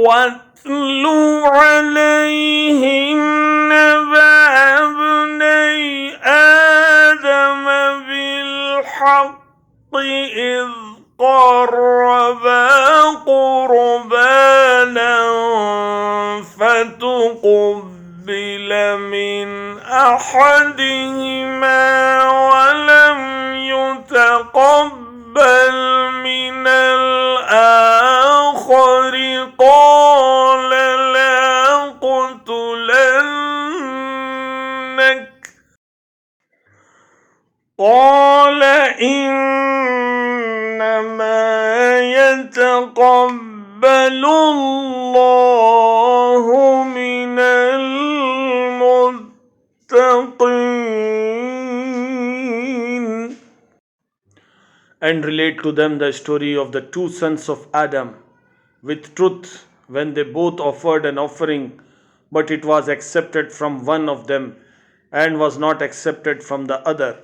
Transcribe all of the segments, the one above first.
واتل عليهم نبأ ابني آدم بالحق إذ قربا قربانا فتقبل من أحدهما ولم يتقبل من الآخر قال لأقتلنك قال إنما يتقبل الله من المتقين. And relate to them the story of the two sons of Adam with truth when they both offered an offering, but it was accepted from one of them and was not accepted from the other.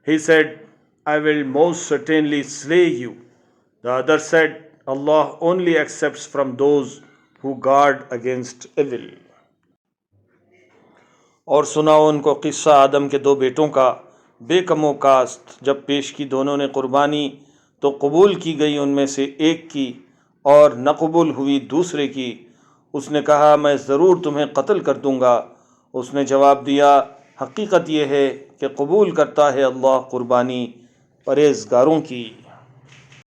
He said, I will most certainly slay you. The other said, Allah only accepts from those who guard against evil. और सुनाओ उनको किस्सा आदम के दो बेटों का बेकमो कास्त जब पेश की दोनों ने कुर्बानी तो कबूल की गई उनमें से एक की और न कबूल हुई दूसरे की। उसने कहा मैं ज़रूर तुम्हें कत्ल कर दूंगा। उसने जवाब दिया हकीकत यह है कि कबूल करता है अल्लाह कुर्बानी परहेज़गारों की।